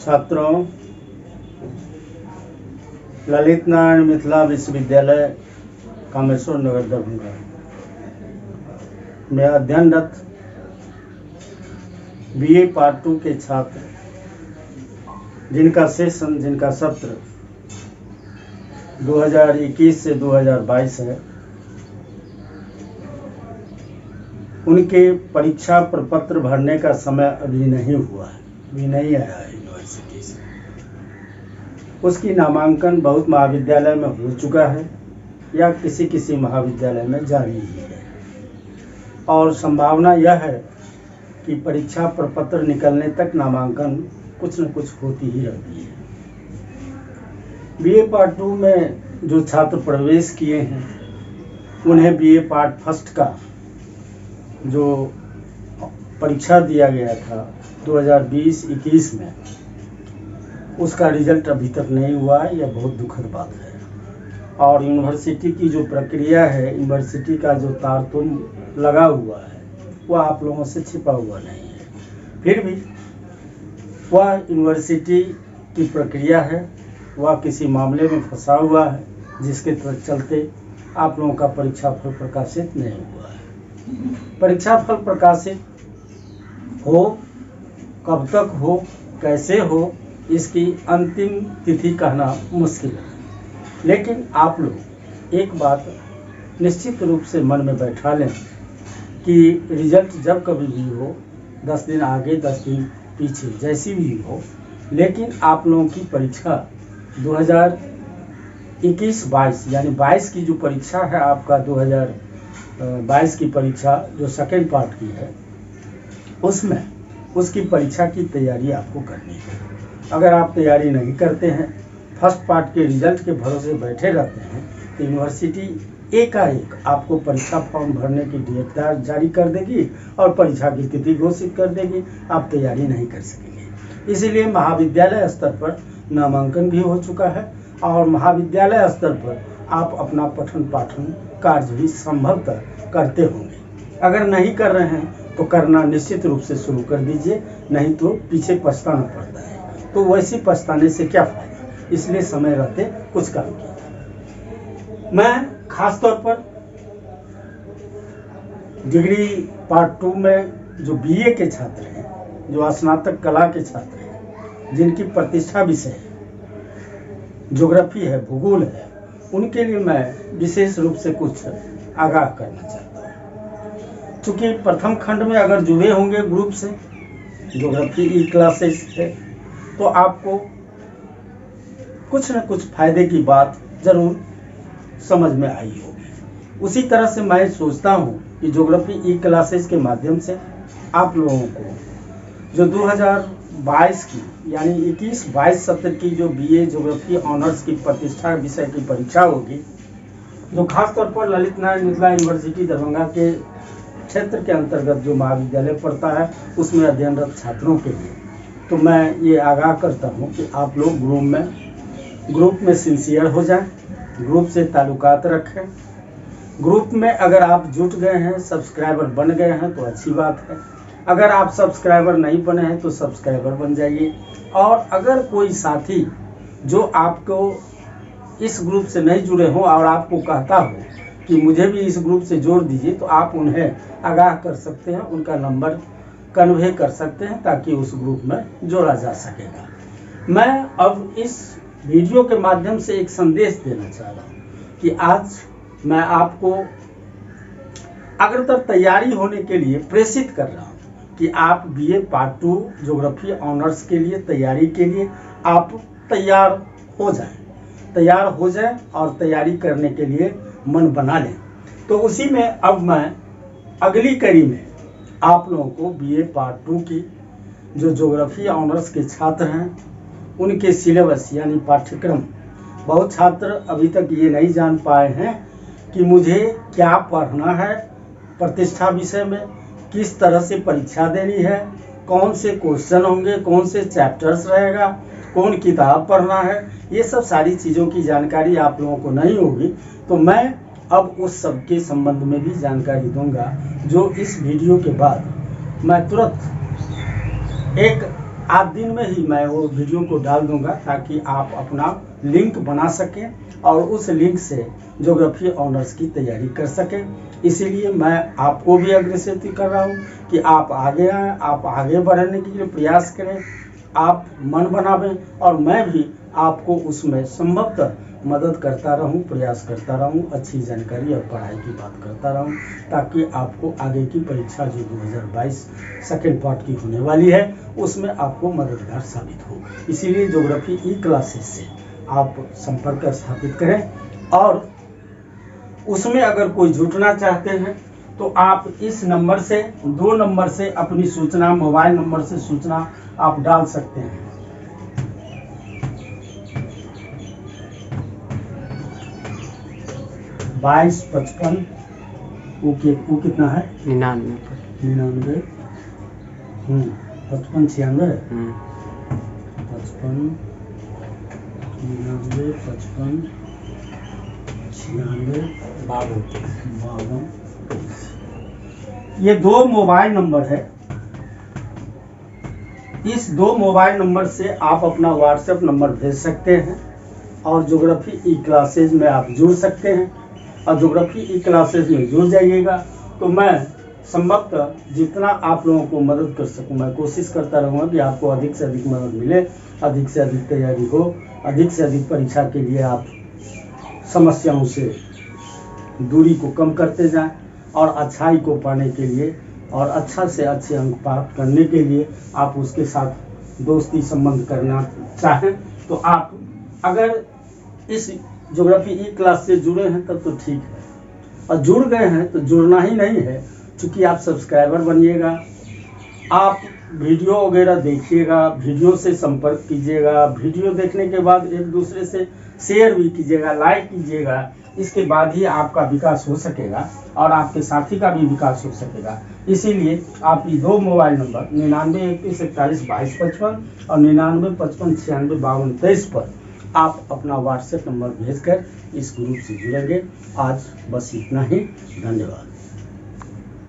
छात्रों, ललित नारायण मिथिला विश्वविद्यालय कामेश्वर नगर दरभंगा में अध्ययनरत बीए पार्ट 2 के छात्र जिनका सत्र 2021 से 2022 है, उनके परीक्षा प्रपत्र भरने का समय अभी नहीं हुआ है, अभी नहीं आया है यूनिवर्सिटी से। उसकी नामांकन बहुत महाविद्यालय में हो चुका है या किसी महाविद्यालय में जारी ही है, और संभावना यह है कि परीक्षा प्रपत्र निकलने तक नामांकन कुछ न कुछ होती ही रहती है। बीए पार्ट 2 में जो छात्र प्रवेश किए हैं, उन्हें बीए पार्ट फर्स्ट का जो परीक्षा दिया गया था 2020-21 में, उसका रिजल्ट अभी तक नहीं हुआ है। यह बहुत दुखद बात है। और यूनिवर्सिटी की जो प्रक्रिया है, यूनिवर्सिटी का जो तारतुम लगा हुआ है, वह आप लोगों से छिपा हुआ नहीं है। फिर भी वह यूनिवर्सिटी की प्रक्रिया है, वह किसी मामले में फंसा हुआ है, जिसके चलते आप लोगों का परीक्षा फल प्रकाशित नहीं हुआ है। परीक्षा फल प्रकाशित हो, कब तक हो, कैसे हो, इसकी अंतिम तिथि कहना मुश्किल है। लेकिन आप लोग एक बात निश्चित रूप से मन में बैठा लें कि रिजल्ट जब कभी भी हो, 10 दिन आगे 10 दिन पीछे जैसी भी हो, लेकिन आप लोगों की परीक्षा 2021-22 यानी 22 की जो परीक्षा है, आपका 2022 की परीक्षा जो सेकेंड पार्ट की है, उसकी परीक्षा की तैयारी आपको करनी है। अगर आप तैयारी नहीं करते हैं, फर्स्ट पार्ट के रिजल्ट के भरोसे बैठे रहते हैं, तो यूनिवर्सिटी एकाएक आपको परीक्षा फॉर्म भरने की डेट जारी कर देगी और परीक्षा की तिथि घोषित कर देगी। आप तैयारी नहीं कर सकेंगे। इसीलिए महाविद्यालय स्तर पर नामांकन भी हो चुका है, और महाविद्यालय स्तर पर आप अपना पठन पाठन कार्य भी संभवतः करते होंगे। अगर नहीं कर रहे हैं तो करना निश्चित रूप से शुरू कर दीजिए, नहीं तो पीछे पछताना पड़ता है। तो वैसे पछताने से क्या फायदा, इसलिए समय रहते कुछ काम कीजिए। मैं खास तौर पर डिग्री पार्ट 2 में जो बीए के छात्र हैं, जो स्नातक कला के छात्र हैं, जिनकी प्रतिष्ठा विषय है, ज्योग्राफी है, भूगोल है, उनके लिए मैं विशेष रूप से कुछ आगाह करना चाहता हूँ। चूँकि प्रथम खंड में अगर जुड़े होंगे ग्रुप से, ज्योग्राफी ई क्लासेस है, तो आपको कुछ न कुछ फायदे की बात जरूर समझ में आई होगी। उसी तरह से मैं सोचता हूँ कि ज्योग्राफी ई क्लासेस के माध्यम से आप लोगों को जो 2022 की यानी 21-22 सत्र की जो बीए ज्योग्राफी ऑनर्स की प्रतिष्ठा विषय की परीक्षा होगी, जो खासतौर पर ललित नारायण मिथिला यूनिवर्सिटी दरभंगा के क्षेत्र के अंतर्गत जो महाविद्यालय पड़ता है, उसमें अध्ययनरत छात्रों के लिए, तो मैं ये आगाह करता हूँ कि आप लोग ग्रुप में सिंसियर हो जाएं, ग्रुप से ताल्लुकात रखें। ग्रुप में अगर आप जुट गए हैं, सब्सक्राइबर बन गए हैं, तो अच्छी बात है। अगर आप सब्सक्राइबर नहीं बने हैं तो सब्सक्राइबर बन जाइए। और अगर कोई साथी जो आपको इस ग्रुप से नहीं जुड़े हों और आपको कहता हो कि मुझे भी इस ग्रुप से जोड़ दीजिए, तो आप उन्हें आगाह कर सकते हैं, उनका नंबर कन्वे कर सकते हैं, ताकि उस ग्रुप में जोड़ा जा सकेगा। मैं अब इस वीडियो के माध्यम से एक संदेश देना चाह रहा हूँ कि आज मैं आपको अग्रतर तैयारी होने के लिए प्रेषित कर रहा हूँ कि आप बीए पार्ट 2 ज्योग्राफी ऑनर्स के लिए तैयारी के लिए आप तैयार हो जाएं और तैयारी करने के लिए मन बना लें। तो उसी में अब मैं अगली कड़ी में आप लोगों को बीए पार्ट 2 की जो ज्योग्राफी ऑनर्स के छात्र हैं, उनके सिलेबस यानी पाठ्यक्रम, बहुत छात्र अभी तक ये नहीं जान पाए हैं कि मुझे क्या पढ़ना है प्रतिष्ठा विषय में, किस तरह से परीक्षा देनी है, कौन से क्वेश्चन होंगे, कौन से चैप्टर्स रहेगा, कौन किताब पढ़ना है। ये सब सारी चीज़ों की जानकारी आप लोगों को नहीं होगी, तो मैं अब उस सब के संबंध में भी जानकारी दूंगा, जो इस वीडियो के बाद मैं तुरंत एक आज दिन में ही मैं वो वीडियो को डाल दूंगा ताकि आप अपना लिंक बना सकें और उस लिंक से ज्योग्राफी ऑनर्स की तैयारी कर सकें। इसीलिए मैं आपको भी अग्रसित कर रहा हूँ कि आप आगे आएँ, आप आगे बढ़ने के लिए प्रयास करें, आप मन बनावें और मैं भी आपको उसमें संभवतः मदद करता रहूं, प्रयास करता रहूं, अच्छी जानकारी और पढ़ाई की बात करता रहूं ताकि आपको आगे की परीक्षा जो 2022 सेकेंड पार्ट की होने वाली है उसमें आपको मददगार साबित हो। इसीलिए ज्योग्राफी ई क्लासेस से आप संपर्क स्थापित करें और उसमें अगर कोई जुड़ना चाहते हैं तो आप इस नंबर से 2 नंबर से अपनी सूचना, मोबाइल नंबर से सूचना आप डाल सकते हैं। 2255 वो कितना है? 99 55 96 55 99 55 96 52। ये 2 मोबाइल नंबर है। इस 2 मोबाइल नंबर से आप अपना व्हाट्सएप नंबर भेज सकते हैं और ज्योग्राफी ई क्लासेज में आप जुड़ सकते हैं और ज्योग्राफी ई क्लासेज में जुड़ जाइएगा तो मैं संभवतः जितना आप लोगों को मदद कर सकूं मैं कोशिश करता रहूँगा कि आपको अधिक से अधिक मदद मिले, अधिक से अधिक तैयारी हो, अधिक से अधिक परीक्षा के लिए आप समस्याओं से दूरी को कम करते जाएं और अच्छाई को पाने के लिए और अच्छा से अच्छे अंक प्राप्त करने के लिए आप उसके साथ दोस्ती संबंध करना चाहें तो आप अगर इस ज्योग्राफी ई क्लास से जुड़े हैं तब तो ठीक है और जुड़ गए हैं तो जुड़ना ही नहीं है, क्योंकि आप सब्सक्राइबर बनिएगा, आप वीडियो वगैरह देखिएगा, वीडियो से संपर्क कीजिएगा, वीडियो देखने के बाद एक दूसरे से शेयर भी कीजिएगा, लाइक कीजिएगा, इसके बाद ही आपका विकास हो सकेगा और आपके साथी का भी विकास हो सकेगा। इसीलिए आप ये 2 मोबाइल नंबर 99 21 41 22 55 और 99 55 96 52 23 पर आप अपना व्हाट्सएप नंबर भेजकर इस ग्रुप से जुड़ेंगे। आज बस इतना ही, धन्यवाद।